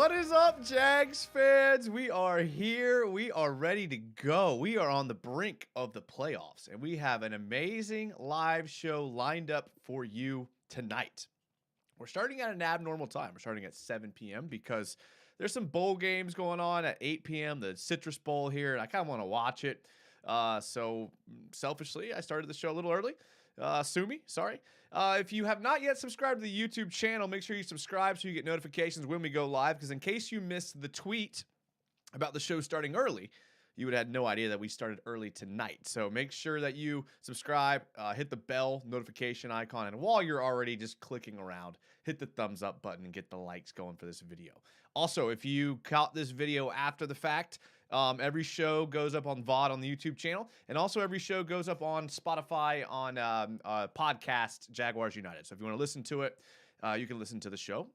What is up, Jags fans? We are here. We are ready to go. We are on the brink of the playoffs, and we have an amazing live show lined up for you tonight. We're starting at an abnormal time. We're starting at 7 p.m. because there's some bowl games going on at 8 p.m., the Citrus Bowl here, and I kind of want to watch it. So selfishly, I started the show a little early. Sue me, sorry. If you have not yet subscribed to the YouTube channel, make sure you subscribe so you get notifications when we go live, because in case you missed the tweet about the show starting early, you would have had no idea that we started early tonight. So make sure that you subscribe, hit the bell notification icon, and while you're already just clicking around, hit the thumbs up button and get the likes going for this video. Also, if you caught this video after the fact, every show goes up on VOD on the YouTube channel, and also every show goes up on Spotify on podcast Jaguars United. So if you want to listen to it, you can listen to the show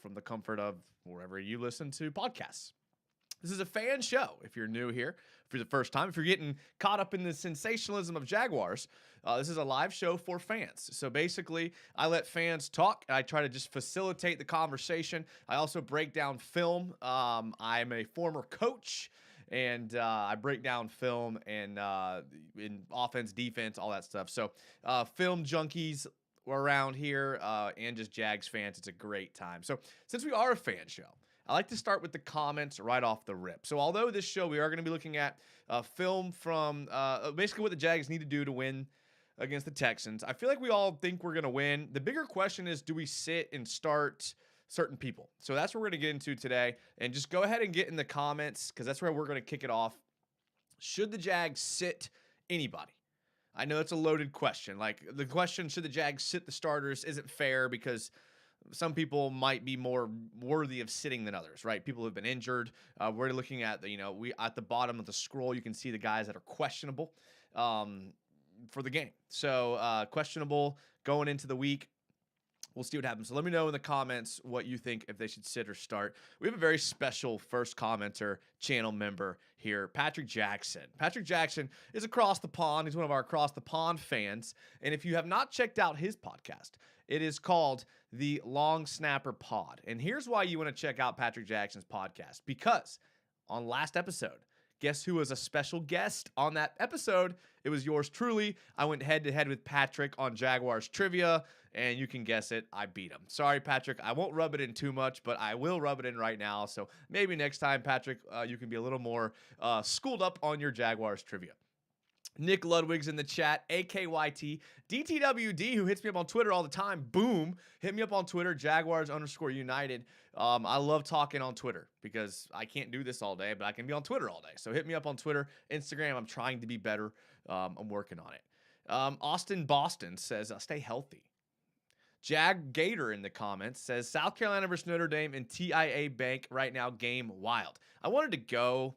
from the comfort of wherever you listen to podcasts. This is a fan show. If you're new here for the first time, if you're getting caught up in the sensationalism of Jaguars, this is a live show for fans. So basically, I let fans talk. I try to just facilitate the conversation. I also break down film. I'm a former coach, and I break down film and in offense, defense, all that stuff. So film junkies around here and just Jags fans, it's a great time. So since we are a fan show, I like to start with the comments right off the rip. So although this show, we are going to be looking at film from basically what the Jags need to do to win against the Texans. I feel like we all think we're going to win. The bigger question is, do we sit and start certain people? So that's what we're going to get into today. And just go ahead and get in the comments, because that's where we're going to kick it off. Should the Jags sit anybody? I know it's a loaded question. Like, the question, should the Jags sit the starters, isn't fair, because some people might be more worthy of sitting than others, right? People who have been injured. We're looking at we at the bottom of the scroll, you can see the guys that are questionable for the game. So questionable going into the week. We'll see what happens. So let me know in the comments what you think, if they should sit or start. We have a very special first commenter, channel member here, Patrick Jackson. Patrick Jackson is across the pond. He's one of our across the pond fans. And if you have not checked out his podcast, it is called the Long Snapper Pod. And here's why you want to check out Patrick Jackson's podcast. Because on last episode, guess who was a special guest on that episode? It was yours truly. I went head-to-head with Patrick on Jaguars trivia, and you can guess it, I beat him. Sorry, Patrick, I won't rub it in too much, but I will rub it in right now. So maybe next time, Patrick, you can be a little more schooled up on your Jaguars trivia. Nick Ludwig's in the chat, AKYT, DTWD, who hits me up on Twitter all the time. Boom. Hit me up on Twitter, Jaguars_United. I love talking on Twitter because I can't do this all day, but I can be on Twitter all day. So hit me up on Twitter, Instagram. I'm trying to be better. I'm working on it. Austin Boston says, stay healthy. Jag Gator in the comments says, South Carolina versus Notre Dame and TIA Bank right now, game wild. I wanted to go,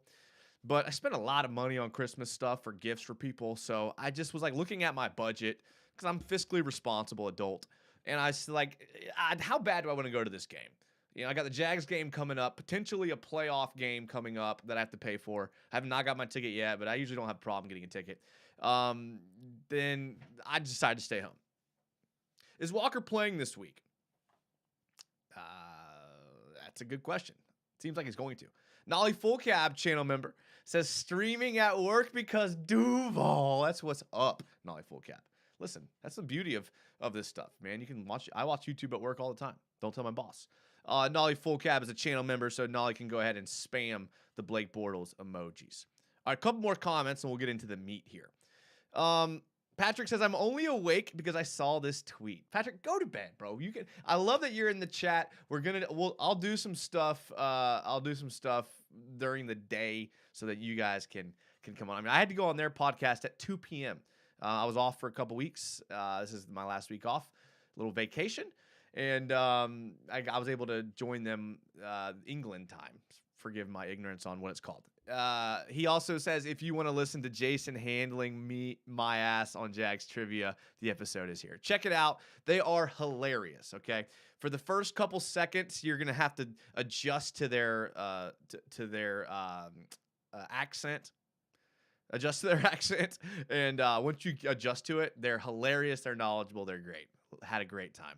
but I spent a lot of money on Christmas stuff for gifts for people. So I just was like looking at my budget, because I'm a fiscally responsible adult. And I was like, how bad do I want to go to this game? I got the Jags game coming up, potentially a playoff game coming up that I have to pay for. I have not got my ticket yet, but I usually don't have a problem getting a ticket. Then I decided to stay home. Is Walker playing this week? That's a good question. Seems like he's going to. Nolly Full Cab channel member says, streaming at work because Duval. That's what's up, Nolly Full Cab. Listen, that's the beauty of this stuff, man. You can watch. I watch YouTube at work all the time. Don't tell my boss. Nolly Full Cab is a channel member, so Nolly can go ahead and spam the Blake Bortles emojis. All right, a couple more comments, and we'll get into the meat here. Patrick says, I'm only awake because I saw this tweet. Patrick, go to bed, bro. You can. I love that you're in the chat. I'll do some stuff. I'll do some stuff during the day so that you guys can come on. I mean, I had to go on their podcast at 2 p.m. I was off for a couple weeks. This is my last week off, little vacation, and I was able to join them England time. Forgive my ignorance on what it's called. He also says, if you want to listen to Jason handling my ass on Jags trivia, the episode is here. Check it out. They are hilarious. Okay, for the first couple seconds, you're gonna have to adjust to their accent. Adjust to their accent, and once you adjust to it, they're hilarious. They're knowledgeable. They're great. Had a great time.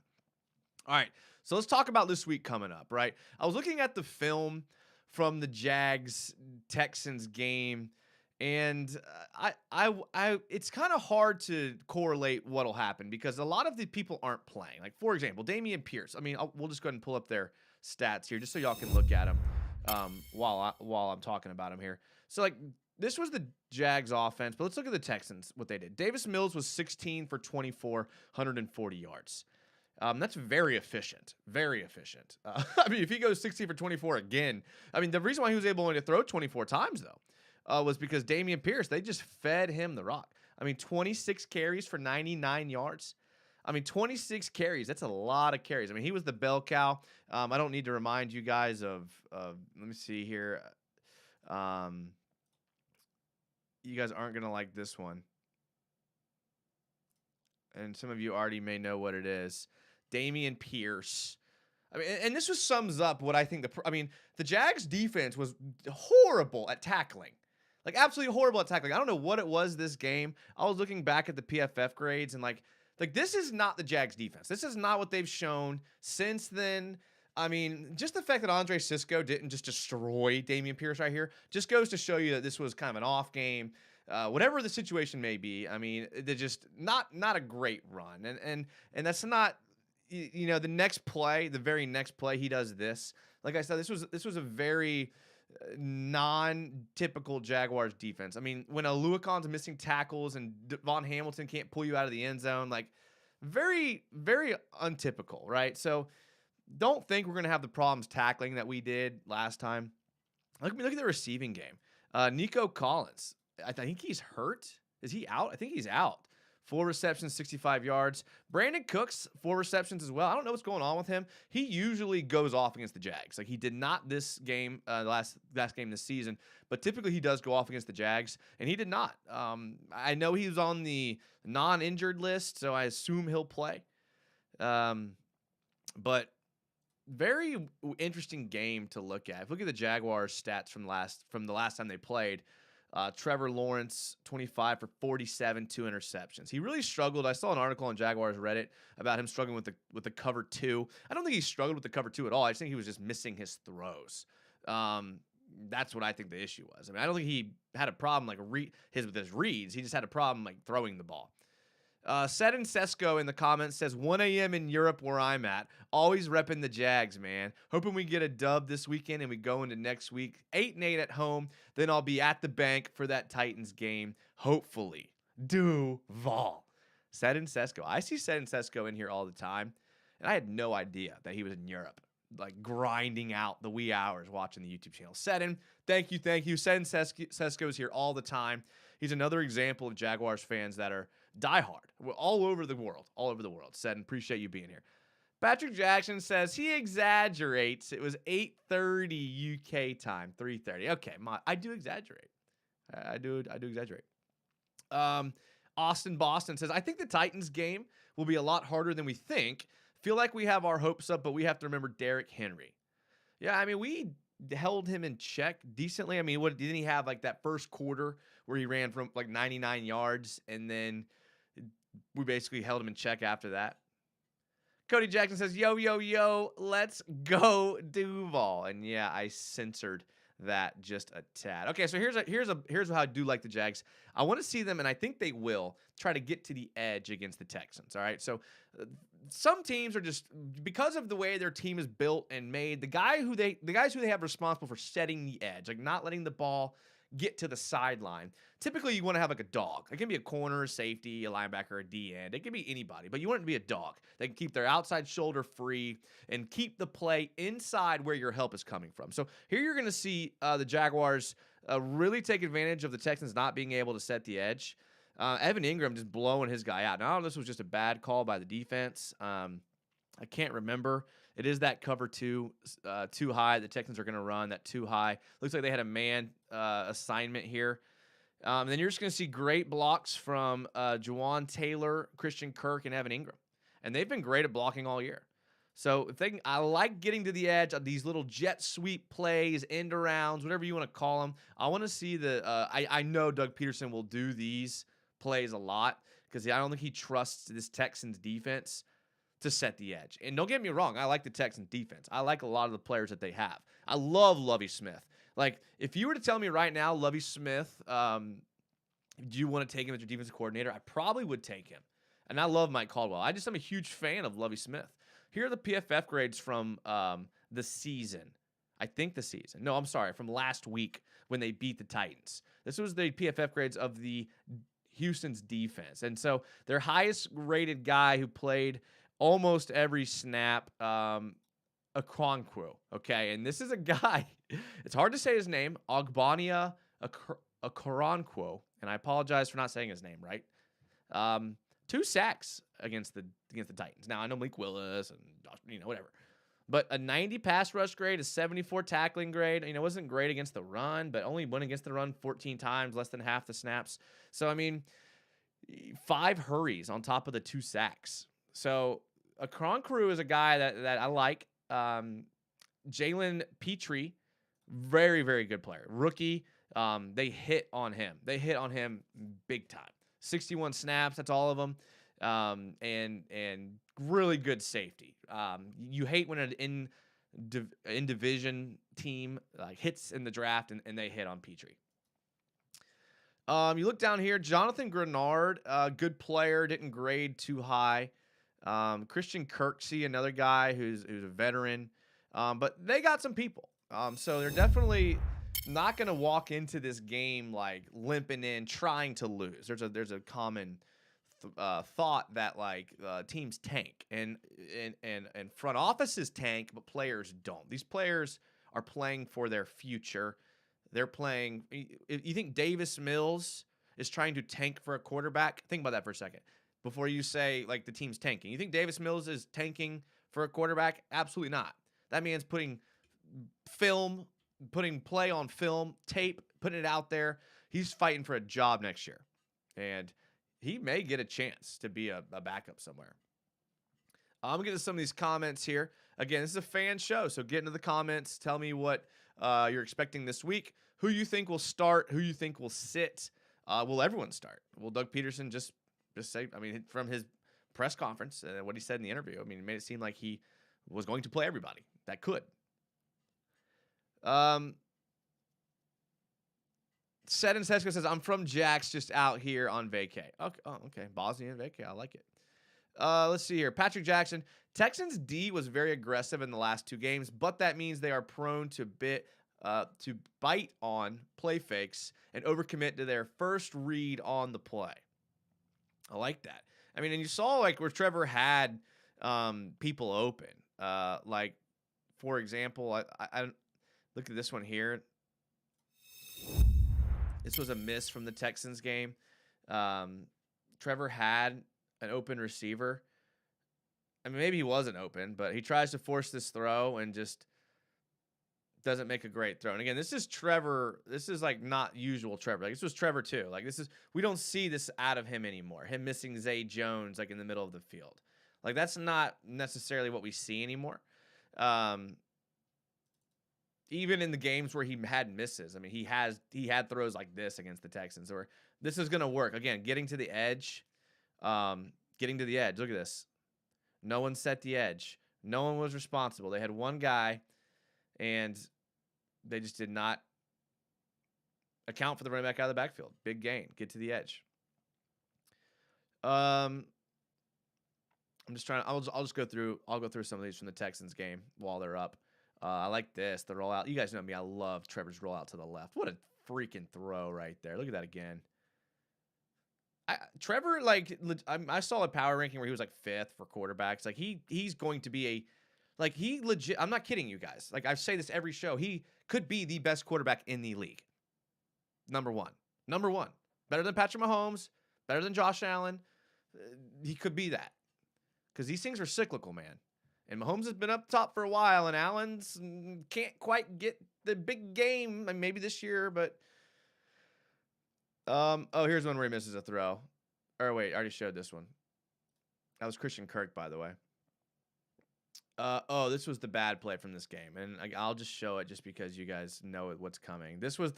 All right, so let's talk about this week coming up, right? I was looking at the film from the Jags Texans game, and it's kind of hard to correlate what'll happen because a lot of the people aren't playing. Like, for example, Dameon Pierce. I mean, we'll just go ahead and pull up their stats here just so y'all can look at them while I'm talking about them here. So, like, this was the Jags offense, but let's look at the Texans, what they did. Davis Mills was 16 for 24, 140 yards. That's very efficient. Very efficient. I mean, if he goes 16 for 24 again, I mean, the reason why he was able only to throw 24 times, though, was because Dameon Pierce, they just fed him the rock. I mean, 26 carries for 99 yards. I mean, 26 carries. That's a lot of carries. I mean, he was the bell cow. I don't need to remind you guys of let me see here. You guys aren't going to like this one. And some of you already may know what it is. Dameon Pierce. I mean, and this just sums up what I think the Jags defense was horrible at tackling. Like, absolutely horrible at tackling. I don't know what it was this game. I was looking back at the PFF grades and like this is not the Jags defense. This is not what they've shown since then. I mean, just the fact that Andre Sisco didn't just destroy Dameon Pierce right here just goes to show you that this was kind of an off game. Whatever the situation may be, I mean, they're just not a great run. And that's not, you know, the very next play, he does this. Like I said, this was a very non-typical Jaguars defense. I mean, when Aluakon's missing tackles and Von Hamilton can't pull you out of the end zone, like very, very untypical, right? So don't think we're going to have the problems tackling that we did last time. Look at the receiving game. Nico Collins, I think he's hurt. Is he out? I think he's out. 4 receptions, 65 yards. Brandon Cooks, 4 receptions as well. I don't know what's going on with him. He usually goes off against the Jags. Like, he did not this game, last game this season, but typically he does go off against the Jags, and he did not. I know he was on the non-injured list, so I assume he'll play. But very interesting game to look at. If you look at the Jaguars stats from the last time they played, Trevor Lawrence, 25 for 47, 2 interceptions. He really struggled. I saw an article on Jaguars Reddit about him struggling with the cover 2. I don't think he struggled with the cover 2 at all. I just think he was just missing his throws. That's what I think the issue was. I mean, I don't think he had a problem with his reads. He just had a problem like throwing the ball. Sedin Sesko in the comments says 1 a.m. in Europe where I'm at. Always repping the Jags, man. Hoping we get a dub this weekend and we go into next week 8-8 at home. Then I'll be at the bank for that Titans game. Hopefully. Duval. Sedin Sesko. I see Sedin Sesko in here all the time. And I had no idea that he was in Europe, like grinding out the wee hours watching the YouTube channel. Sedin, thank you. Sedin Sesko is here all the time. He's another example of Jaguars fans that are diehard. We're all over the world. Sedin, appreciate you being here. Patrick Jackson says he exaggerates. It was 8:30 UK time, 3:30. Okay, I do exaggerate. I do exaggerate. Austin Boston says, I think the Titans game will be a lot harder than we think. Feel like we have our hopes up, but we have to remember Derrick Henry. Yeah, I mean, we held him in check decently. I mean, didn't he have like that first quarter where he ran from like 99 yards and then we basically held him in check after that? Cody Jackson says, yo, let's go Duval. And yeah, I censored that just a tad. Okay, so here's how I do like the Jags. I want to see them, and I think they will, try to get to the edge against the Texans. All right, so some teams are just, because of the way their team is built and made, the guys who they have responsible for setting the edge, like not letting the ball get to the sideline. Typically, you want to have like a dog. It can be a corner, a safety, a linebacker, a D-end. It can be anybody, but you want it to be a dog. They can keep their outside shoulder free and keep the play inside where your help is coming from. So here you're going to see the Jaguars really take advantage of the Texans not being able to set the edge. Evan Ingram just blowing his guy out. Now, I don't know if this was just a bad call by the defense. I can't remember. It is that cover 2 too high. The Texans are going to run that too high. Looks like they had a man assignment here. And then you're just going to see great blocks from Juwan Taylor, Christian Kirk, and Evan Ingram. And they've been great at blocking all year. So I like getting to the edge of these little jet sweep plays, end arounds, whatever you want to call them. I want to see I know Doug Peterson will do these plays a lot because I don't think he trusts this Texans defense. to set the edge. And don't get me wrong, I like the Texans defense. I like a lot of the players that they have. I love Lovie Smith. Like, if you were to tell me right now, Lovie Smith, do you want to take him as your defensive coordinator? I probably would take him. And I love Mike Caldwell. I'm a huge fan of Lovie Smith. Here are the PFF grades from the season. I think the season. No, I'm sorry, from last week when they beat the Titans. This was the PFF grades of the Houston's defense. And so their highest rated guy who played almost every snap, Okoronkwo, okay? And this is a guy, it's hard to say his name, Ogbonnia Okoronkwo, and I apologize for not saying his name right. 2 sacks against the Titans. Now, I know Malik Willis and whatever. But a 90 pass rush grade, a 74 tackling grade. Wasn't great against the run, but only went against the run 14 times, less than half the snaps. So, 5 hurries on top of the 2 sacks. So, Okoronkwo is a guy that I like. Jalen Petrie, very, very good player. Rookie. They hit on him. They hit on him big time. 61 snaps, that's all of them. And really good safety. You hate when an in division team hits in the draft and they hit on Petrie. You look down here, Jonathan Grenard, good player, didn't grade too high. Christian Kirksey, another guy who's a veteran. But they got some people. So they're definitely not going to walk into this game like limping in, trying to lose. There's a common thought that teams tank and front offices tank, but players don't. These players are playing for their future. They're playing. You think Davis Mills is trying to tank for a quarterback? Think about that for a second before you say the team's tanking. You think Davis Mills is tanking for a quarterback? Absolutely not. That means putting play on film, tape, putting it out there. He's fighting for a job next year, and he may get a chance to be a backup somewhere. I'm going to get to some of these comments here. Again, this is a fan show, so get into the comments. Tell me what you're expecting this week, who you think will start, who you think will sit. Will everyone start? Will Doug Peterson just say, from his press conference, what he said in the interview, it made it seem like he was going to play everybody that could. Set and Sesko says, I'm from Jags, just out here on vacay. Okay, okay. Bosnian vacay. I like it. Let's see here. Patrick Jackson. Texans D was very aggressive in the last 2 games, but that means they are prone to bite on play fakes and overcommit to their first read on the play. I like that. And you saw where Trevor had people open. For example, I look at this one here. This was a miss from the Texans game. Trevor had an open receiver. Maybe he wasn't open, but he tries to force this throw and just doesn't make a great throw. And again, this is Trevor. This is not usual Trevor. This was Trevor too. We don't see this out of him anymore. Him missing Zay Jones in the middle of the field. That's not necessarily what we see anymore. Even in the games where he had misses, he had throws like this against the Texans, or this is going to work. Again, getting to the edge. Look at this. No one set the edge. No one was responsible. They had one guy, and they just did not account for the running back out of the backfield. Big gain. Get to the edge. I'm just trying. I'll just go through. I'll go through some of these from the Texans game while they're up. I like this. The rollout. You guys know me. I love Trevor's rollout to the left. What a freaking throw right there. Look at that again. Trevor, I saw a power ranking where he was 5th for quarterbacks. He's going to be he legit. I'm not kidding you guys. I say this every show. He could be the best quarterback in the league. Number one. Better than Patrick Mahomes. Better than Josh Allen. He could be that. Because these things are cyclical, man. And Mahomes has been up top for a while, and Allen's can't quite get the big game. Maybe this year, but here's one where he misses a throw. Or wait, I already showed this one. That was Christian Kirk, by the way. This was the bad play from this game, and I'll just show it just because you guys know what's coming. This was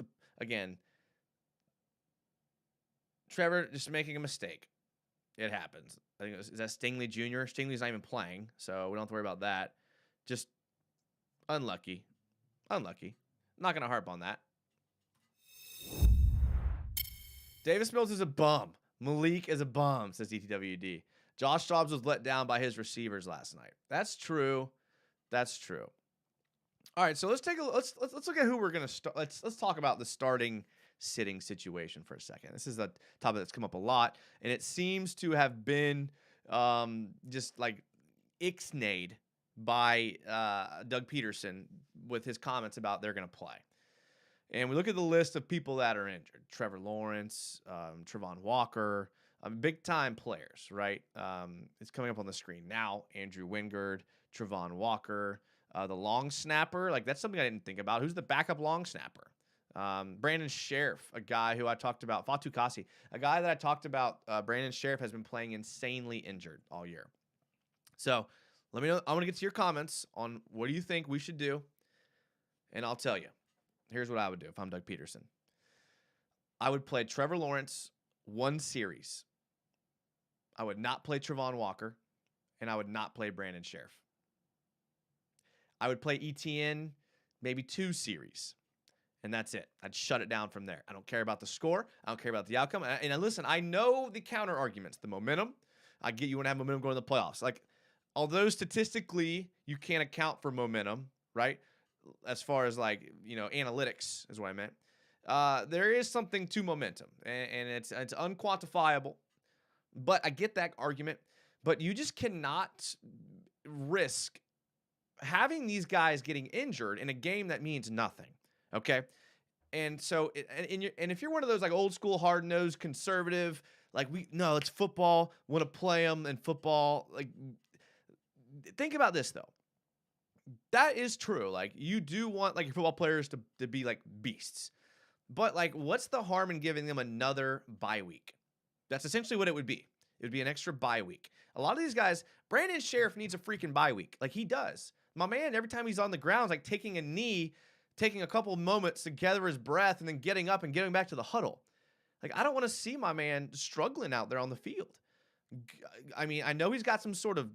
Trevor just making a mistake. It happens. I think is that Stingley Jr. Stingley's not even playing, so we don't have to worry about that. Just unlucky. Unlucky. Not going to harp on that. Davis Mills is a bum. Malik is a bum, says DTWD. Josh Dobbs was let down by his receivers last night. That's true. That's true. All right, so let's look at who we're going to start. Let's talk about the starting sitting situation for a second. This is a topic that's come up a lot, and it seems to have been just like ixnayed by Doug Peterson with his comments about they're going to play. And we look at the list of people that are injured: Trevor Lawrence, Travon Walker, big-time players, right? It's coming up on the screen now. Andrew Wingard, Travon Walker, the long snapper. Like, that's something I didn't think about. Who's the backup long snapper? Brandon Sheriff, a guy who I talked about. Fatu Kasi, a guy that I talked about. Brandon Sheriff has been playing insanely injured all year. So let me know. I want to get to your comments on what do you think we should do, and I'll tell you. Here's what I would do if I'm Doug Peterson. I would play Trevor Lawrence one series. I would not play Travon Walker, and I would not play Brandon Sheriff. I would play ETN maybe 2 series, and that's it. I'd shut it down from there. I don't care about the score. I don't care about the outcome. And listen, I know the counter arguments, the momentum. I get you want to have momentum going to the playoffs. Like, although statistically you can't account for momentum, right? As far as like, analytics is what I meant. There is something to momentum, and it's unquantifiable. But I get that argument. But you just cannot risk having these guys getting injured in a game that means nothing. Okay, and so and if you're one of those like old school hard nosed conservative, like it's football, want to play them in football. Like, think about this though. That is true. Like, you do want like your football players to be like beasts. But like, what's the harm in giving them another bye week? That's essentially what it would be. It would be an extra bye week. A lot of these guys, Brandon Sheriff needs a freaking bye week. Like, he does. My man, every time he's on the ground, is like taking a knee, taking a couple moments to gather his breath, and then getting up and getting back to the huddle. Like, I don't want to see my man struggling out there on the field. I mean, I know he's got some sort of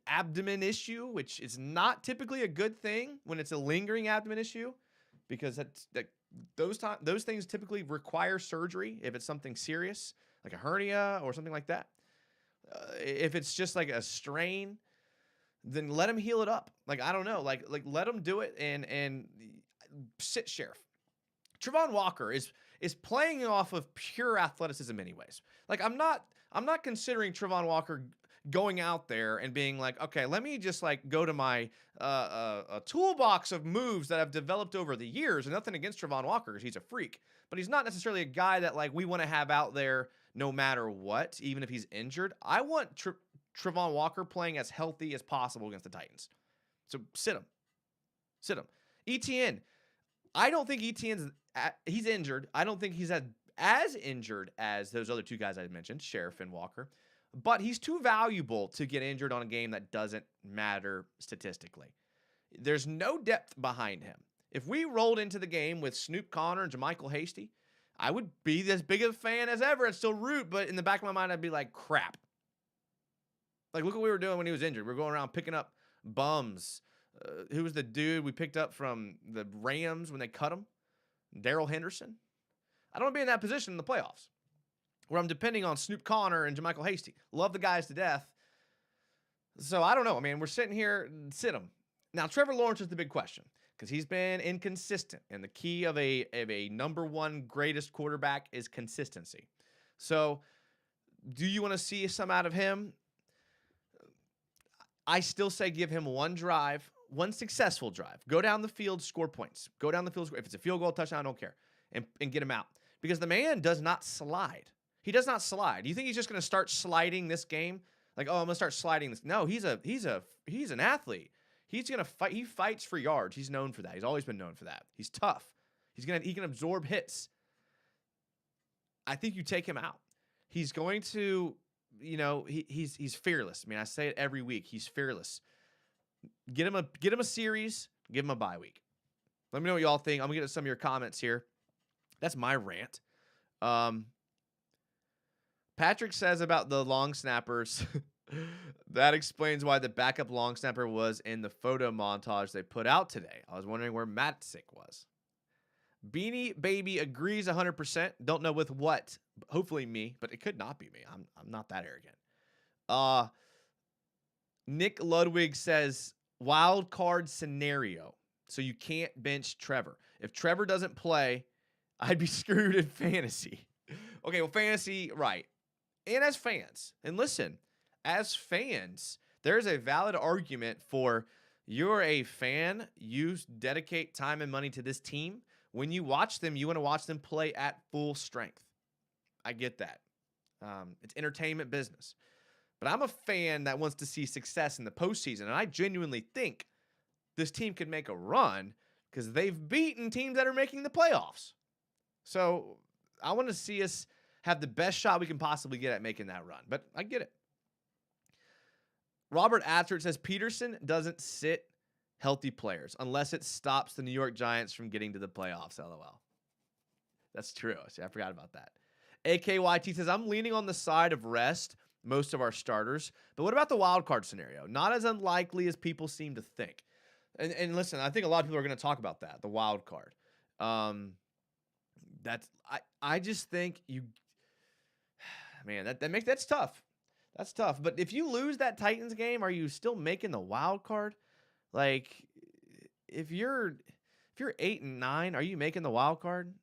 abdomen issue, which is not typically a good thing when it's a lingering abdomen issue, because those things typically require surgery if it's something serious, like a hernia or something like that. If it's just like a strain, then let him heal it up. Like, I don't know, like let him do it and sit Sheriff. Travon Walker is playing off of pure athleticism anyways. Like, I'm not considering Travon Walker going out there and being like, okay, let me just like go to my a toolbox of moves that I've developed over the years. And nothing against Travon Walker, because he's a freak, but he's not necessarily a guy that like we want to have out there no matter what, even if he's injured. I want Travon Walker playing as healthy as possible against the Titans. So sit him. ETN. I don't think ETN's he's injured. I don't think he's as injured as those other two guys I mentioned, Sheriff and Walker. But he's too valuable to get injured on a game that doesn't matter statistically. There's no depth behind him. If we rolled into the game with Snoop Connor and JaMychal Hasty, I would be as big of a fan as ever and still root, but in the back of my mind, I'd be like, crap. Like, look what we were doing when he was injured. We were going around picking up bums. Who was the dude we picked up from the Rams when they cut him? Darrell Henderson. I don't want to be in that position in the playoffs, where I'm depending on Snoop Connor and JaMychal Hasty. Love the guys to death. So I don't know. I mean, we're sitting here, sit him. Now, Trevor Lawrence is the big question, because he's been inconsistent, and the key of a number one greatest quarterback is consistency. So do you want to see some out of him? I still say give him one drive, one successful drive. Go down the field, score points. Go down the field. If it's a field goal, touchdown, I don't care. And get him out. Because the man does not slide. He does not slide. Do you think he's just going to start sliding this game? Like, oh, I'm going to start sliding this. No, he's an athlete. He's going to fight. He fights for yards. He's known for that. He's always been known for that. He's tough. He can absorb hits. I think you take him out. He's going to, he's fearless. I mean, I say it every week. He's fearless. Get him a series, give him a bye week. Let me know what y'all think. I'm going to get to some of your comments here. That's my rant. Patrick says about the long snappers. That explains why the backup long snapper was in the photo montage they put out today. I was wondering where Matzik was. Beanie Baby agrees 100%. Don't know with what. Hopefully me, but it could not be me. I'm not that arrogant. Nick Ludwig says wild card scenario. So you can't bench Trevor. If Trevor doesn't play, I'd be screwed in fantasy. Okay, well, fantasy, right. And as fans, and listen, as fans, there's a valid argument for you're a fan, you dedicate time and money to this team. When you watch them, you want to watch them play at full strength. I get that. It's entertainment business. But I'm a fan that wants to see success in the postseason, and I genuinely think this team could make a run because they've beaten teams that are making the playoffs. So I want to see us have the best shot we can possibly get at making that run. But I get it. Robert Attert says Peterson doesn't sit healthy players unless it stops the New York Giants from getting to the playoffs, LOL. That's true. See, I forgot about that. AKYT says, I'm leaning on the side of rest most of our starters. But what about the wild card scenario? Not as unlikely as people seem to think. And listen, I think a lot of people are going to talk about that, the wild card. I just think man, that's tough. That's tough. But if you lose that Titans game, are you still making the wild card? Like, if you're 8-9, are you making the wild card?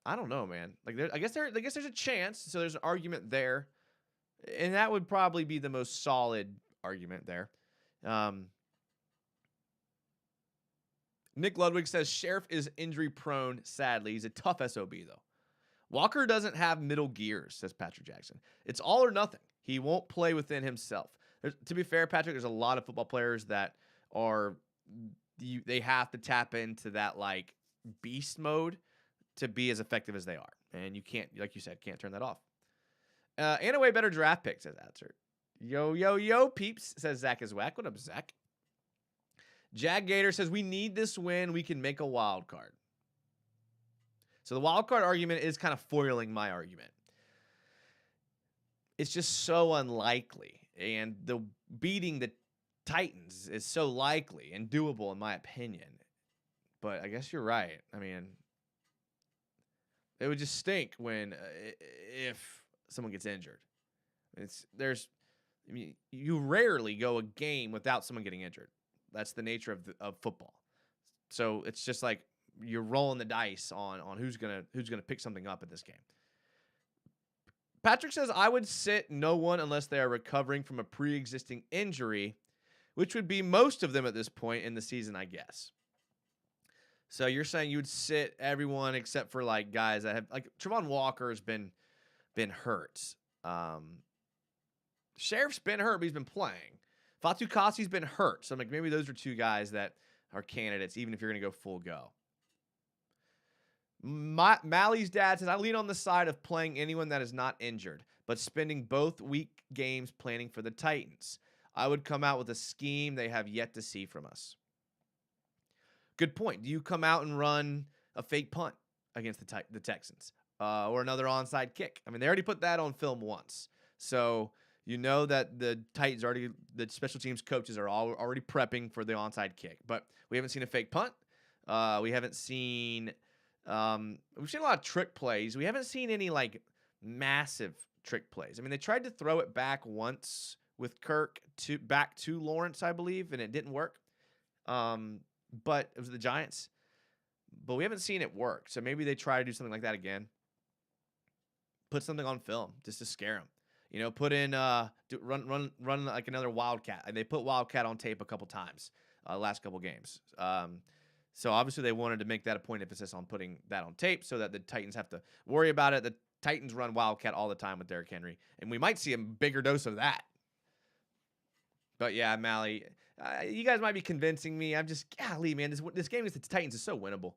I don't know, man. Like, I guess there's a chance. So there's an argument there, and that would probably be the most solid argument there. Nick Ludwig says Sheriff is injury prone. Sadly, he's a tough SOB though. Walker doesn't have middle gears, says Patrick Jackson. It's all or nothing. He won't play within himself. To be fair, Patrick, there's a lot of football players that they have to tap into that like beast mode to be as effective as they are. And you can't, like you said, can't turn that off. And a way better draft pick, says Atzer. Yo, peeps, says Zach is whack. What up, Zach? Jag Gator says, we need this win. We can make a wild card. So the wild card argument is kind of foiling my argument. It's just so unlikely. And the beating the Titans is so likely and doable, in my opinion. But I guess you're right. I mean, it would just stink if someone gets injured. You rarely go a game without someone getting injured. That's the nature of football. So it's just like you're rolling the dice on who's gonna pick something up in this game. Patrick says I would sit no one unless they are recovering from a pre-existing injury, which would be most of them at this point in the season, I guess. So you're saying you would sit everyone except for like guys that have like Trevon Walker has been hurt. Sheriff's been hurt, but he's been playing. Fatu Kasi's been hurt. So I'm like, maybe those are two guys that are candidates, even if you're going to go full go. Mally's dad says, I lean on the side of playing anyone that is not injured, but spending both week games planning for the Titans. I would come out with a scheme they have yet to see from us. Good point. Do you come out and run a fake punt against the Texans or another onside kick? I mean, they already put that on film once. So you know that the Titans the special teams coaches are already prepping for the onside kick. But we haven't seen a fake punt. We haven't seen we've seen a lot of trick plays. We haven't seen any like massive trick plays. I mean, they tried to throw it back once with Kirk back to Lawrence, I believe, and it didn't work. But it was the Giants. But we haven't seen it work. So maybe they try to do something like that again. Put something on film just to scare them. You know, put in run like another Wildcat. And they put Wildcat on tape a couple times last couple games. So obviously they wanted to make that a point of emphasis on putting that on tape so that the Titans have to worry about it. The Titans run Wildcat all the time with Derrick Henry, and we might see a bigger dose of that. But yeah, Mally, you guys might be convincing me. I'm just, golly, man, this game against the Titans is so winnable.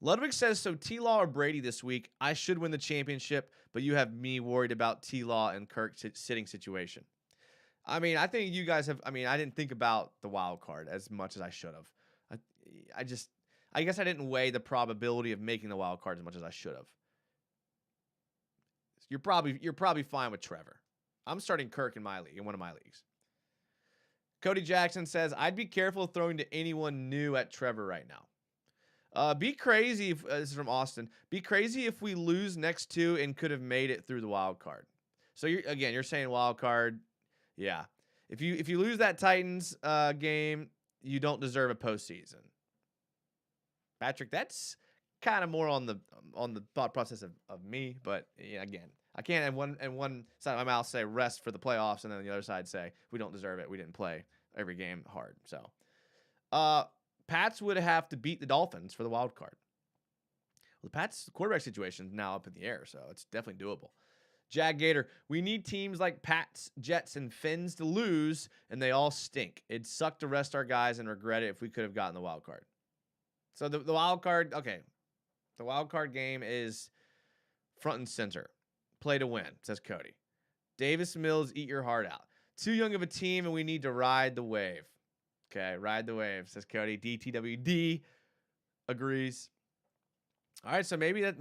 Ludwig says, so T-Law or Brady this week, I should win the championship, but you have me worried about T-Law and Kirk's sitting situation. I mean, I think you guys have, I didn't think about the wild card as much as I should have. I guess I didn't weigh the probability of making the wild card as much as I should have. you're probably fine with Trevor. I'm starting Kirk in my league, in one of my leagues. Cody Jackson says, I'd be careful throwing to anyone new at Trevor right now. Be crazy if this is from Austin. Be crazy if we lose next 2 and could have made it through the wild card. So you're saying wild card. Yeah. If you lose that Titans game, you don't deserve a postseason. Patrick, that's kind of more on the thought process of me, but yeah, again, I can't have one side of my mouth say rest for the playoffs, and then the other side say we don't deserve it. We didn't play every game hard. So, Pats would have to beat the Dolphins for the wild card. Well, the Pats quarterback situation is now up in the air, so it's definitely doable. Jag Gator, we need teams like Pats, Jets, and Finns to lose, and they all stink. It'd suck to rest our guys and regret it if we could have gotten the wild card. So the wild card, okay. The wild card game is front and center. Play to win, says Cody. Davis Mills, eat your heart out. Too young of a team, and we need to ride the wave. Okay, ride the wave, says Cody. DTWD agrees. All right, so maybe that's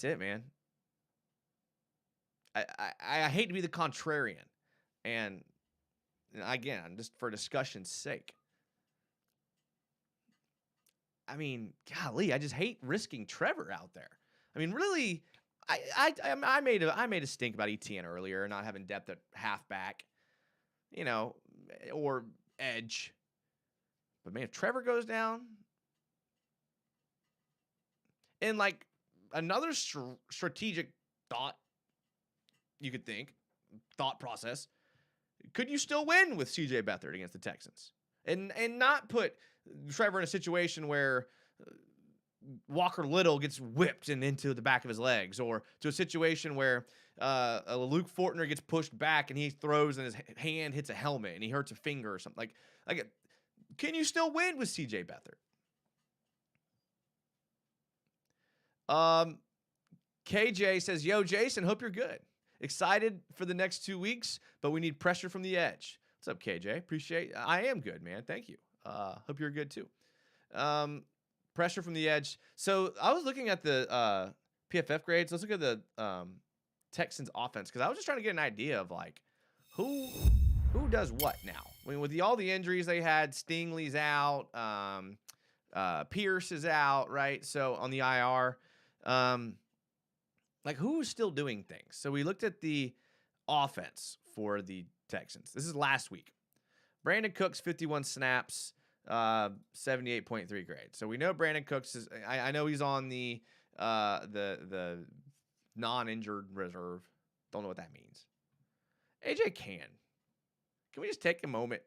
it, man. I hate to be the contrarian, and again, just for discussion's sake. I mean, golly, I just hate risking Trevor out there. I mean, really, I made a stink about ETN earlier, not having depth at halfback, or edge. But man, if Trevor goes down, and like another strategic thought, you could think, thought process, could you still win with CJ Beathard against the Texans, and not put Trevor in a situation where Walker Little gets whipped and into the back of his legs, or to a situation where Luke Fortner gets pushed back and he throws and his hand hits a helmet and he hurts a finger or something. Like, can you still win with CJ Beathard? KJ says, yo, Jason, hope you're good. Excited for the next 2 weeks, but we need pressure from the edge. What's up, KJ? Appreciate it. I am good, man. Thank you. Hope you're good too. Pressure from the edge. So I was looking at the PFF grades. Let's look at the Texans offense, because I was just trying to get an idea of like who does what now. I mean, with all the injuries they had, Stingley's out, Pierce is out, right? So on the IR, like who's still doing things? So we looked at the offense for the Texans. This is last week. Brandon Cooks, 51 snaps, 78.3 grade. So we know Brandon Cooks is. I know he's on the non-injured reserve. Don't know what that means. AJ Can we just take a moment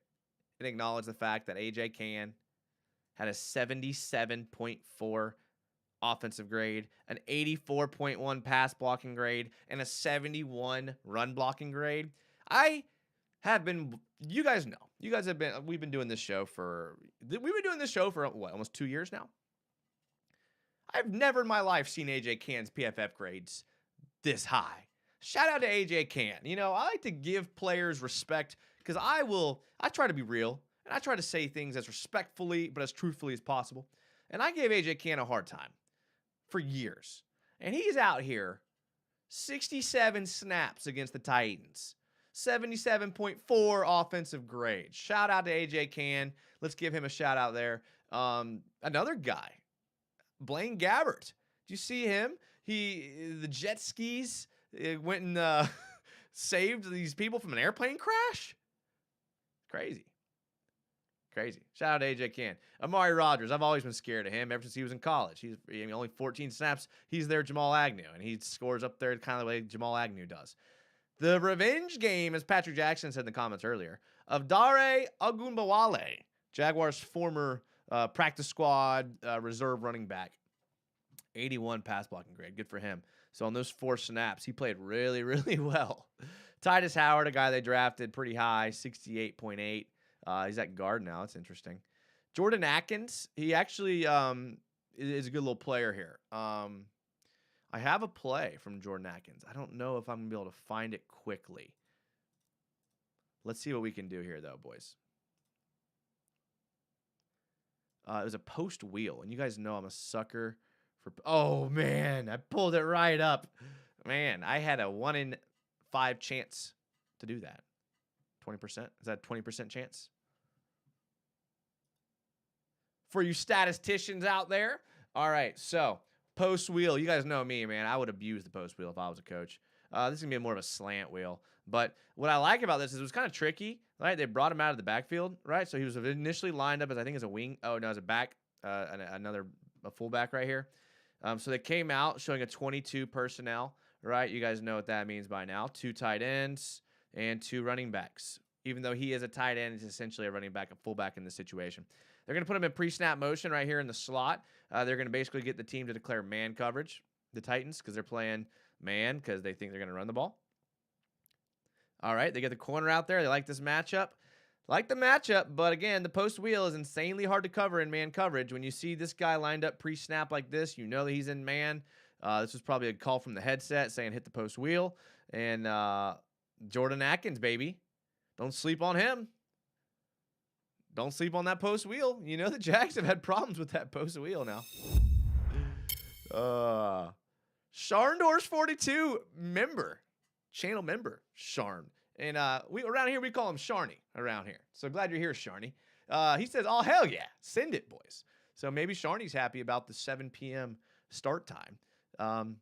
and acknowledge the fact that AJ Can had a 77.4 offensive grade, an 84.1 pass blocking grade, and a 71 run blocking grade? You guys know. We've been doing this show for what, almost 2 years now? I've never in my life seen AJ Can's PFF grades this high. Shout out to AJ Can. I like to give players respect, because I try to be real, and I try to say things as respectfully but as truthfully as possible. And I gave AJ Can a hard time for years. And he's out here 67 snaps against the Titans. 77.4 offensive grade. Shout out to AJ Can. Let's give him a shout out there. Another guy, Blaine Gabbert. Did you see him? The jet skis went and saved these people from an airplane crash. Crazy. Shout out to AJ Can. Amari Rodgers. I've always been scared of him ever since he was in college. He's only 14 snaps. He's their Jamal Agnew, and he scores up there kind of the way Jamal Agnew does. The revenge game, as Patrick Jackson said in the comments earlier, of Dare Ogunbowale, Jaguars' former practice squad reserve running back. 81 pass blocking grade. Good for him. So on those 4 snaps, he played really, really well. Titus Howard, a guy they drafted pretty high, 68.8. He's at guard now. That's interesting. Jordan Atkins, he actually is a good little player here. I have a play from Jordan Atkins. I don't know if I'm going to be able to find it quickly. Let's see what we can do here, though, boys. It was a post wheel, and you guys know I'm a sucker Oh man, I pulled it right up. Man, I had a 1 in 5 chance to do that. 20%? Is that 20% chance? For you statisticians out there. All right, so post wheel. You guys know me, man. I would abuse the post wheel if I was a coach. This is going to be more of a slant wheel. But what I like about this is it was kind of tricky, right? They brought him out of the backfield, right? So he was initially lined up as, I think, as a wing. Oh, no, as a back, a fullback right here. So they came out showing a 22 personnel, right? You guys know what that means by now. 2 tight ends and 2 running backs. Even though he is a tight end, he's essentially a running back, a fullback in this situation. They're going to put him in pre-snap motion right here in the slot. They're going to basically get the team to declare man coverage, the Titans, because they're playing man because they think they're going to run the ball. All right, they get the corner out there. They like this matchup. Like the matchup, but again, the post wheel is insanely hard to cover in man coverage. When you see this guy lined up pre-snap like this, you know that he's in man. This was probably a call from the headset saying hit the post wheel. And Jordan Atkins, baby. Don't sleep on him. Don't sleep on that post wheel. You know the Jags have had problems with that post wheel now. Sharndor's 42 member. Channel member, Sharn. And we around here, we call him Sharny around here. So glad you're here, Sharny. He says, oh, hell yeah. Send it, boys. So maybe Sharny's happy about the 7 p.m. start time.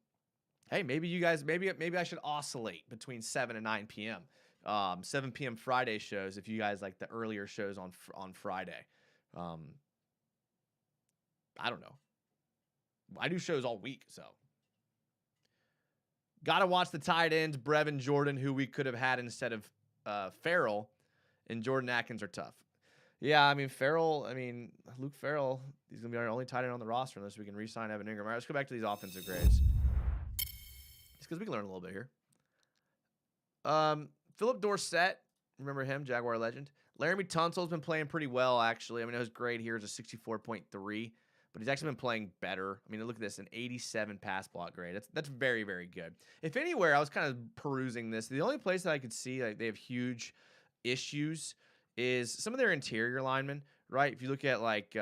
Hey, maybe you guys, maybe I should oscillate between 7 and 9 p.m. 7 p.m. Friday shows if you guys like the earlier shows on Friday. I don't know. I do shows all week, so. Got to watch the tight ends, Brevin Jordan, who we could have had instead of Farrell, and Jordan Atkins are tough. Yeah, I mean, Luke Farrell, he's going to be our only tight end on the roster unless we can re-sign Evan Ingram. All right, let's go back to these offensive grades. Just because we can learn a little bit here. Philip Dorsett, remember him, Jaguar legend. Laramie Tunsil's been playing pretty well, actually. I mean, his grade here is a 64.3. But he's actually been playing better. I mean, look at this, an 87 pass block grade. That's very, very good. If anywhere, I was kind of perusing this. The only place that I could see like they have huge issues is some of their interior linemen, right? If you look at like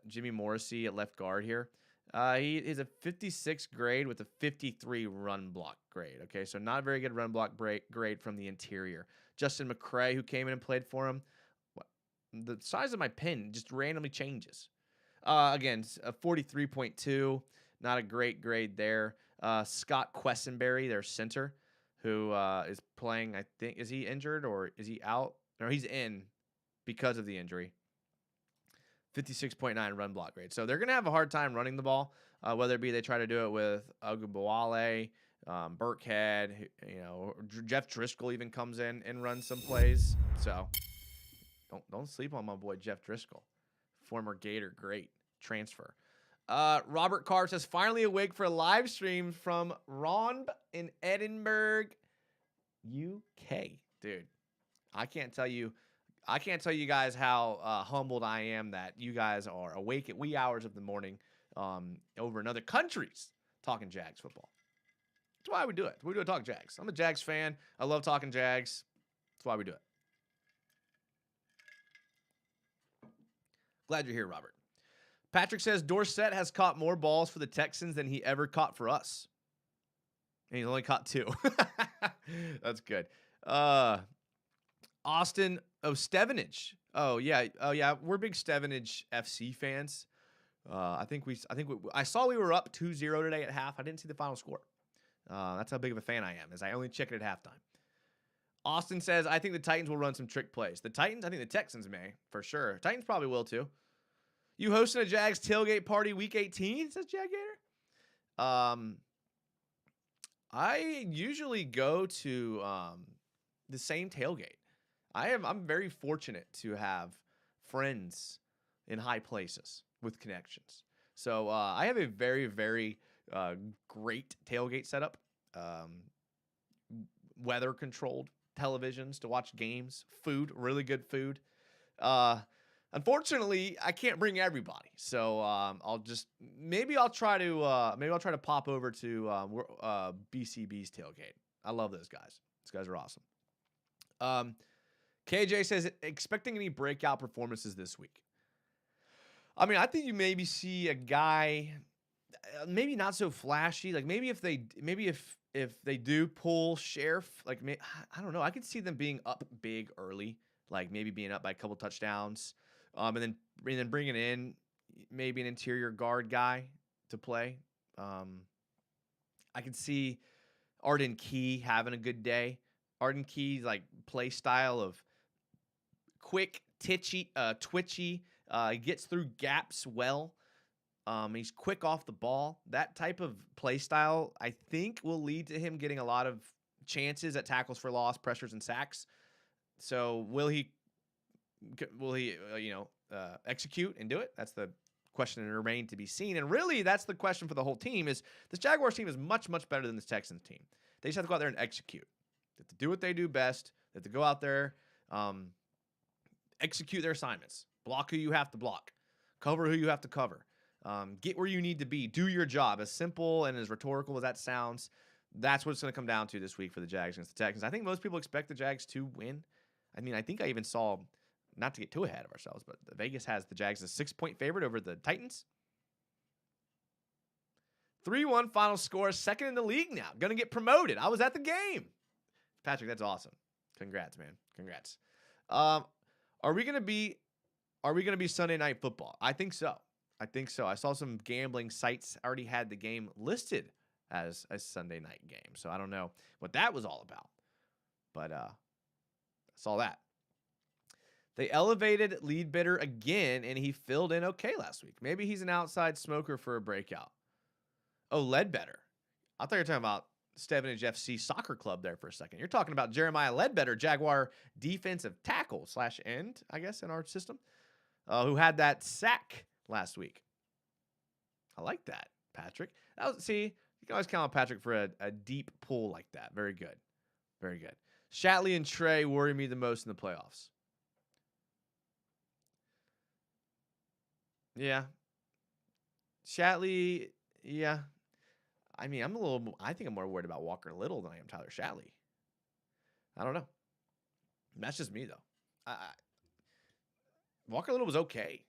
Jimmy Morrissey at left guard here, he is a 56 grade with a 53 run block grade. Okay, so not a very good run block grade from the interior. Justin McCray, who came in and played for him, the size of my pen just randomly changes. Again, a 43.2, not a great grade there. Scott Quessenberry, their center, who is playing, I think, is he injured or is he out? No, he's in because of the injury. 56.9 run block grade. So they're going to have a hard time running the ball, whether it be they try to do it with Ogunbowale, Burkhead, Jeff Driscoll even comes in and runs some plays. So don't sleep on my boy Jeff Driscoll. Former Gator, great transfer. Robert Carr says, finally awake for a live stream from Ron in Edinburgh, UK. Dude, I can't tell you guys how humbled I am that you guys are awake at wee hours of the morning over in other countries talking Jags football. That's why we do it. We do it talk Jags. I'm a Jags fan. I love talking Jags. That's why we do it. Glad you're here, Robert. Patrick says Dorsett has caught more balls for the Texans than he ever caught for us. And he's only caught 2. That's good. Austin Stevenage. Oh yeah. We're big Stevenage FC fans. I saw we were up 2-0 today at half. I didn't see the final score. That's how big of a fan I am, as I only check it at halftime. Austin says, I think the Titans will run some trick plays. The Titans? I think the Texans may, for sure. Titans probably will, too. You hosting a Jags tailgate party week 18, says Jaggator? I usually go to the same tailgate. I'm very fortunate to have friends in high places with connections. So I have a very, very great tailgate setup. Weather-controlled televisions to watch games, food, really good food. Unfortunately, I can't bring everybody, so I'll try to pop over to BCB's tailgate. I love those guys. These guys are awesome. KJ says, expecting any breakout performances this week. I mean, I think you maybe see a guy maybe not so flashy. Like maybe if they do pull Sheriff, like I don't know. I could see them being up big early, like maybe being up by a couple touchdowns, and then bringing in maybe an interior guard guy to play. I could see Arden Key having a good day. Arden Key's like play style of quick, twitchy. He gets through gaps well. He's quick off the ball. That type of play style, I think, will lead to him getting a lot of chances at tackles for loss, pressures, and sacks. So will he execute and do it? That's the question that remains to be seen. And really, that's the question for the whole team. Is this Jaguars team is much, much better than this Texans team. They just have to go out there and execute. They have to do what they do best. They have to go out there, execute their assignments. Block who you have to block. Cover who you have to cover. Get where you need to be. Do your job. As simple and as rhetorical as that sounds, that's what it's going to come down to this week for the Jags against the Texans. I think most people expect the Jags to win. I mean, I think I even saw, not to get too ahead of ourselves, but Vegas has the Jags as a 6-point favorite over the Titans. 3-1 final score, second in the league now. Going to get promoted. I was at the game. Patrick, that's awesome. Congrats, man. Congrats. Are we going to be Sunday Night Football? I think so. I saw some gambling sites already had the game listed as a Sunday night game. So I don't know what that was all about. But I saw that. They elevated Leadbitter again, and he filled in okay last week. Maybe he's an outside smoker for a breakout. Oh, Ledbetter. I thought you were talking about Stevenage FC Soccer Club there for a second. You're talking about Jeremiah Ledbetter, Jaguar defensive tackle / end, I guess, in our system, who had that sack last week. I like that, Patrick. You can always count on Patrick for a deep pull like that. Very good. Very good. Shatley and Trey worry me the most in the playoffs. Yeah. Shatley, yeah. I mean, I think I'm more worried about Walker Little than I am Tyler Shatley. I don't know. That's just me, though. Walker Little was okay.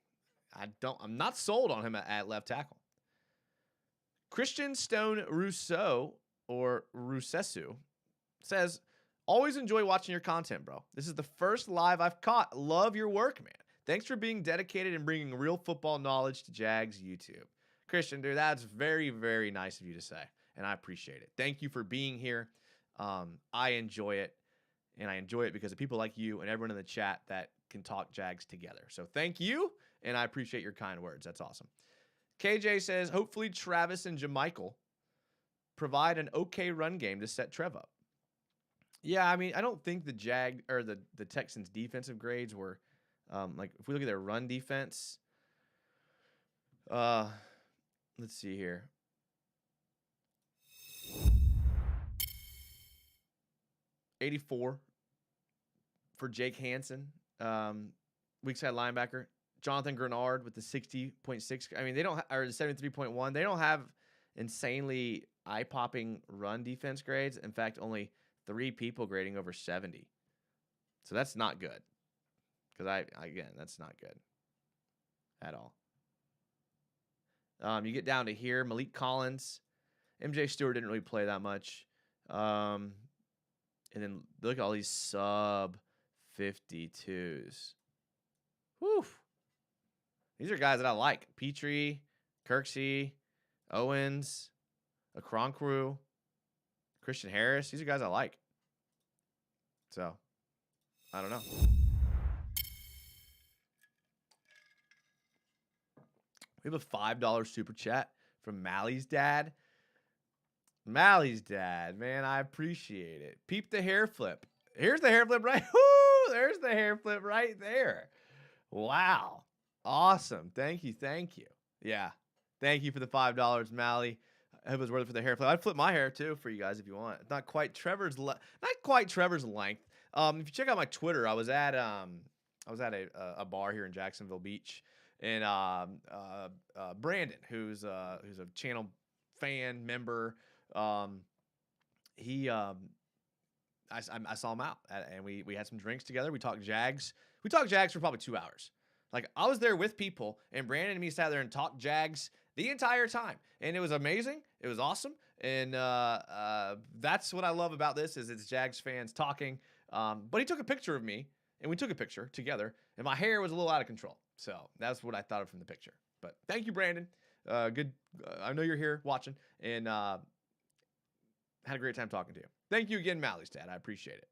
I'm not sold on him at left tackle. Christian Stone Rousseau, or Rousseau, says, always enjoy watching your content, bro. This is the first live I've caught. Love your work, man. Thanks for being dedicated and bringing real football knowledge to Jags YouTube. Christian, dude, that's very, very nice of you to say, and I appreciate it. Thank you for being here. I enjoy it, and I enjoy it because of people like you and everyone in the chat that can talk Jags together. So thank you, and I appreciate your kind words. That's awesome. KJ says, hopefully Travis and Jamichael provide an okay run game to set Trev up. Yeah, I mean, I don't think the Texans defensive grades were like if we look at their run defense. Let's see here. '84 for Jake Hansen, weak side linebacker. Jonathan Grenard with the 60.6. I mean, or the 73.1. They don't have insanely eye-popping run defense grades. In fact, only 3 people grading over 70. So that's not good. Because that's not good at all. You get down to here, Malik Collins. MJ Stewart didn't really play that much. And then look at all these sub 52s. Whew. These are guys that I like. Petrie, Kirksey, Owens, Okronkwo, Christian Harris. These are guys I like. So, I don't know. We have a $5 super chat from Mally's dad. Mally's dad, man, I appreciate it. Peep the hair flip. Here's the hair flip right. Woo! There's the hair flip right there. Wow. Awesome. Thank you. Yeah. Thank you for the $5, Mally. I hope it was worth it for the hair flip. I'd flip my hair too for you guys if you want. Not quite Trevor's length. If you check out my Twitter, I was at a bar here in Jacksonville Beach, and Brandon, who's a channel fan member, I saw him out, and we had some drinks together. We talked Jags. We talked Jags for probably 2 hours. Like, I was there with people, and Brandon and me sat there and talked Jags the entire time. And it was amazing. It was awesome. And that's what I love about this is it's Jags fans talking. But he took a picture of me, and we took a picture together, and my hair was a little out of control. So that's what I thought of from the picture. But thank you, Brandon. Good. I know you're here watching, and had a great time talking to you. Thank you again, Mally's dad. I appreciate it.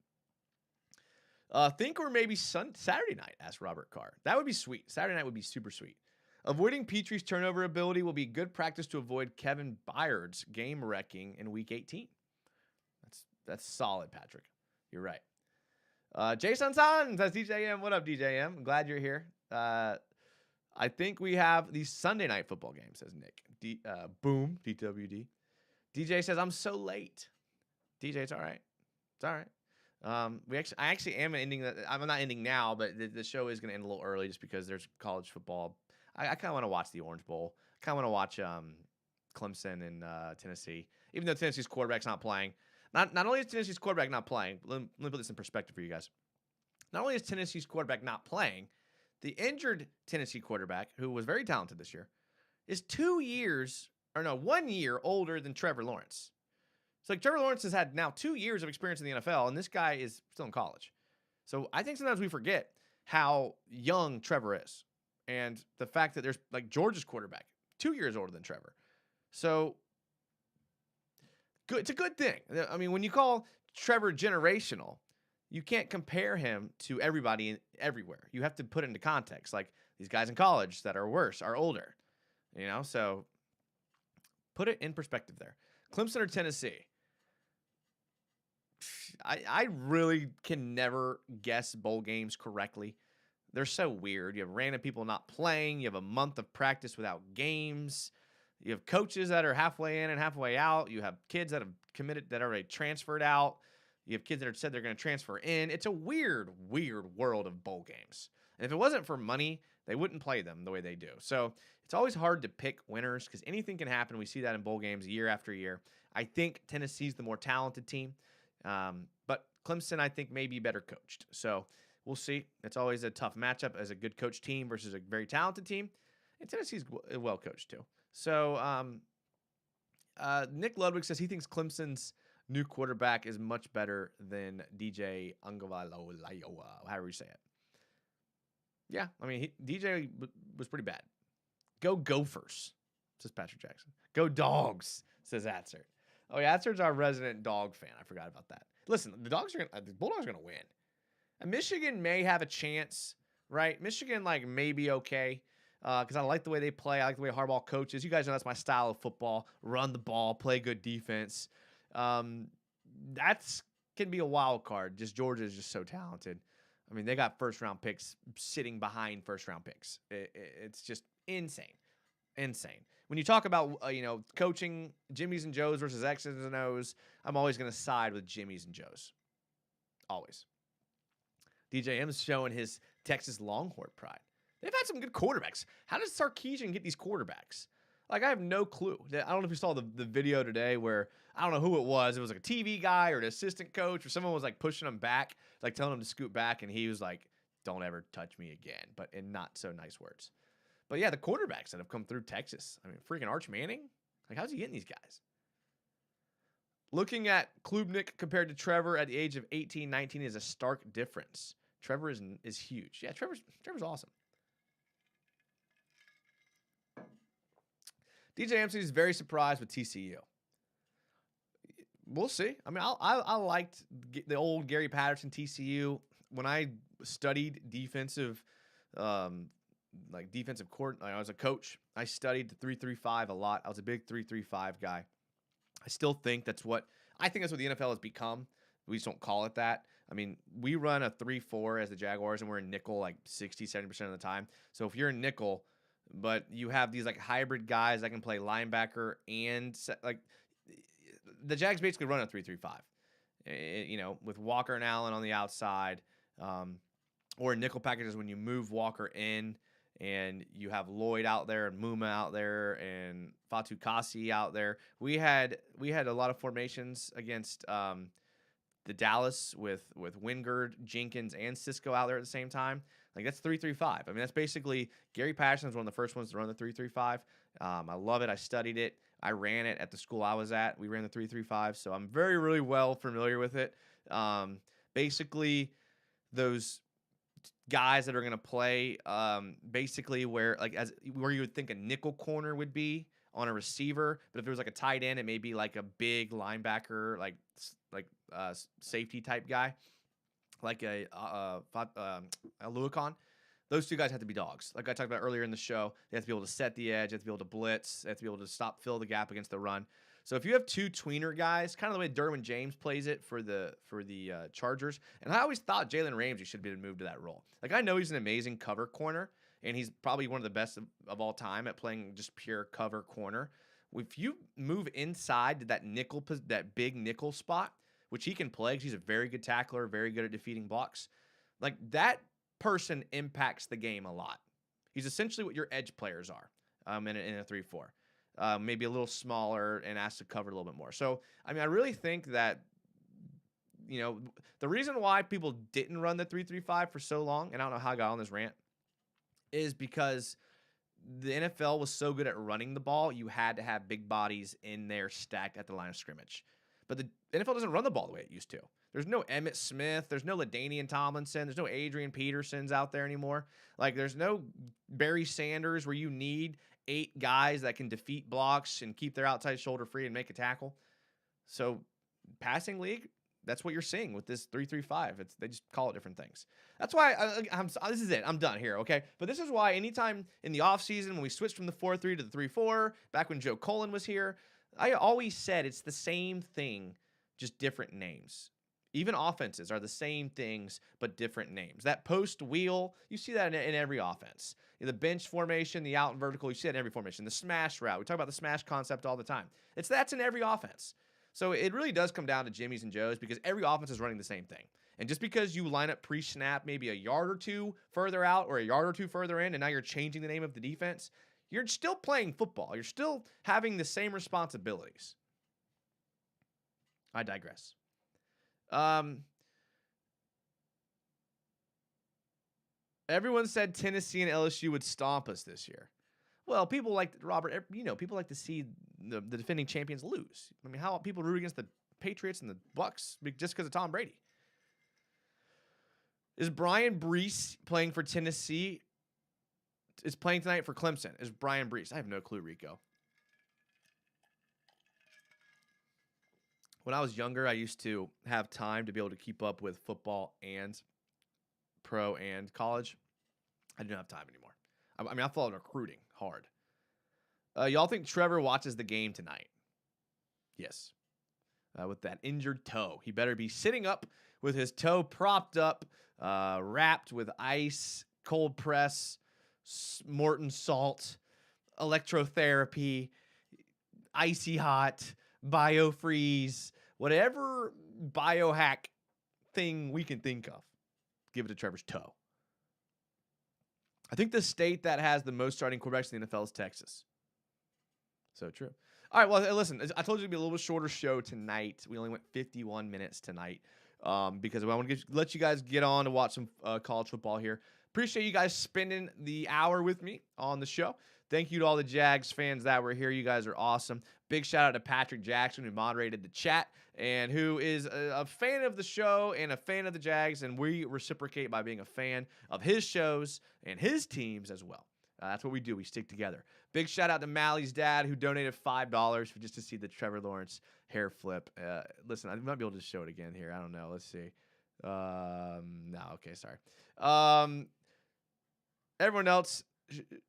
Think or maybe Saturday night, asked Robert Carr. That would be sweet. Saturday night would be super sweet. Avoiding Petrie's turnover ability will be good practice to avoid Kevin Byard's game wrecking in Week 18. That's solid, Patrick. You're right. Jason San says, DJM. What up, DJM? I'm glad you're here. I think we have the Sunday night football game, says Nick. Boom, DWD. DJ says, I'm so late. DJ, it's all right. It's all right. I actually am ending that. I'm not ending now, but the show is going to end a little early just because there's college football. I kind of want to watch the Orange Bowl. I kind of want to watch Clemson and Tennessee, even though Tennessee's quarterback's not playing. Not only is Tennessee's quarterback not playing, let me put this in perspective for you guys. Not only is Tennessee's quarterback not playing, the injured Tennessee quarterback, who was very talented this year, is 1 year older than Trevor Lawrence. So Trevor Lawrence has had now 2 years of experience in the NFL, and this guy is still in college. So I think sometimes we forget how young Trevor is. And the fact that there's Georgia's quarterback, 2 years older than Trevor. So good, it's a good thing. I mean, when you call Trevor generational, you can't compare him to everybody everywhere. You have to put it into context. Like these guys in college that are worse are older. So put it in perspective there. Clemson or Tennessee? I really can never guess bowl games correctly. They're so weird. You have random people not playing. You have a month of practice without games. You have coaches that are halfway in and halfway out. You have kids that have committed that are already transferred out. You have kids that have said they're going to transfer in. It's a weird, weird world of bowl games. And if it wasn't for money, they wouldn't play them the way they do. So it's always hard to pick winners because anything can happen. We see that in bowl games year after year. I think Tennessee's the more talented team. But Clemson, I think, may be better coached. So we'll see. It's always a tough matchup as a good coach team versus a very talented team. And Tennessee's well coached too. So Nick Ludwig says he thinks Clemson's new quarterback is much better than DJ Ungavaloa, however you say it. Yeah, I mean, DJ was pretty bad. Go Gophers, says Patrick Jackson. Go Dogs, says Atzert. Oh, yeah, Atzert's our resident dog fan. I forgot about that. Listen, the Bulldogs are going to win. And Michigan may have a chance, right? Michigan, may be okay because I like the way they play. I like the way Harbaugh coaches. You guys know that's my style of football. Run the ball, play good defense. That's can be a wild card. Just Georgia is just so talented. I mean, they got first-round picks sitting behind first-round picks. It's just insane. When you talk about, coaching Jimmys and Joes versus X's and O's, I'm always going to side with Jimmys and Joes. Always. DJ M's showing his Texas Longhorn pride. They've had some good quarterbacks. How does Sarkisian get these quarterbacks? I have no clue. I don't know if you saw the video today where, I don't know who it was. It was a TV guy or an assistant coach or someone was pushing him back, telling him to scoot back. And he was like, don't ever touch me again, but in not so nice words. But yeah, the quarterbacks that have come through Texas. I mean, freaking Arch Manning. How's he getting these guys? Looking at Klubnik compared to Trevor at the age of 18, 19 is a stark difference. Trevor is huge. Yeah, Trevor's awesome. DJ MC is very surprised with TCU. We'll see. I mean, I liked the old Gary Patterson TCU when I studied defensive, defensive court. I was a coach. I studied the 3-3-5 a lot. I was a big 3-3-5 guy. I still think that's what the NFL has become. We just don't call it that. I mean, we run a 3-4 as the Jaguars, and we're in nickel 60, 70% of the time. So if you're in nickel, but you have these hybrid guys that can play linebacker and the Jags basically run a 3-3-5, with Walker and Allen on the outside, or nickel packages when you move Walker in and you have Lloyd out there and Muma out there and Fatu Kasi out there. We had a lot of formations against the Dallas with Wingard, Jenkins, and Cisco out there at the same time. That's 3-3-5. I mean, that's basically Gary Patterson was one of the first ones to run the 3-3-5. I love it. I studied it. I ran it at the school I was at. We ran the 3-3-5, so I'm very, really well familiar with it. Basically, those guys that are going to play basically where you would think a nickel corner would be on a receiver, but if there was like a tight end, it may be like a big linebacker, like safety type guy, like a Luakon. Those two guys have to be dogs. Like I talked about earlier in the show, they have to be able to set the edge, they have to be able to blitz, they have to be able to fill the gap against the run. So if you have two tweener guys, kind of the way Derwin James plays it for the Chargers, and I always thought Jalen Ramsey should be moved to that role. Like I know he's an amazing cover corner, and he's probably one of the best of all time at playing just pure cover corner. If you move inside to that big nickel spot, which he can play, because he's a very good tackler, very good at defeating blocks, like that person impacts the game a lot. He's essentially what your edge players are in a 3-4. Maybe a little smaller and asked to cover a little bit more. So, I mean, I really think that, the reason why people didn't run the 3-3-5 for so long, and I don't know how I got on this rant, is because the NFL was so good at running the ball, you had to have big bodies in there stacked at the line of scrimmage. But the NFL doesn't run the ball the way it used to. There's no Emmitt Smith. There's no LaDainian Tomlinson. There's no Adrian Petersons out there anymore. Like, there's no Barry Sanders where you need 8 guys that can defeat blocks and keep their outside shoulder free and make a tackle. So, passing league, that's what you're seeing with this 3-3-5. They just call it different things. That's why this is it. I'm done here, okay? But this is why anytime in the offseason when we switched from the 4-3 to the 3-4, back when Joe Cullen was here, I always said it's the same thing, just different names. Even offenses are the same things, but different names. That post wheel, you see that in every offense. The bench formation, the out and vertical, you see that in every formation. The smash route, we talk about the smash concept all the time. That's in every offense. So it really does come down to Jimmy's and Joe's because every offense is running the same thing. And just because you line up pre-snap maybe a yard or two further out or a yard or two further in, and now you're changing the name of the defense, you're still playing football. You're still having the same responsibilities. I digress. Everyone said Tennessee and LSU would stomp us this year. Well, people like people like to see the defending champions lose. I mean, how people root against the Patriots and the Bucks just because of Tom Brady? Is Brian Brees playing for Tennessee? Is playing tonight for Clemson? Is Brian Brees? I have no clue, Rico. When I was younger, I used to have time to be able to keep up with football and pro and college. I don't have time anymore. I mean, I followed recruiting hard. Y'all think Trevor watches the game tonight? Yes. With that injured toe. He better be sitting up with his toe propped up, wrapped with ice, cold press, Morton salt, electrotherapy, icy hot, biofreeze, whatever biohack thing we can think of. Give it to Trevor's toe. I think the state that has the most starting quarterbacks in the NFL is Texas. So true. All right, well, listen, I told you it'd be a little bit shorter show tonight. We only went 51 minutes tonight because I want to let you guys get on to watch some college football here. Appreciate you guys spending the hour with me on the show. Thank you to all the Jags fans that were here. You guys are awesome. Big shout out to Patrick Jackson, who moderated the chat and who is a fan of the show and a fan of the Jags, and we reciprocate by being a fan of his shows and his teams as well. That's what we do. We stick together. Big shout out to Mally's dad, who donated $5 just to see the Trevor Lawrence hair flip. Listen, I might be able to show it again here. I don't know. Let's see. No, okay, sorry. Everyone else,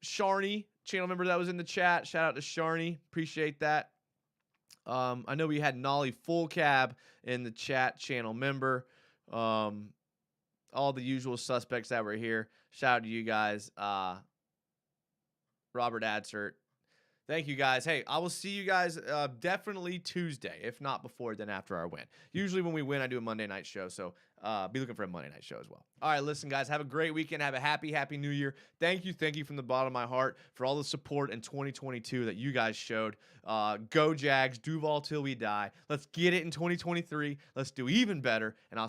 Sharney, channel member that was in the chat. Shout out to Sharney. Appreciate that. I know we had Nolly Full Cab in the chat, channel member. All the usual suspects that were here. Shout out to you guys. Robert Adsert. Thank you, guys. Hey, I will see you guys definitely Tuesday, if not before, then after our win. Usually when we win, I do a Monday night show, so be looking for a Monday night show as well. All right, listen, guys, have a great weekend. Have a happy New Year. Thank you from the bottom of my heart for all the support in 2022 that you guys showed. Go Jags, Duval till we die. Let's get it in 2023. Let's do even better, and I'll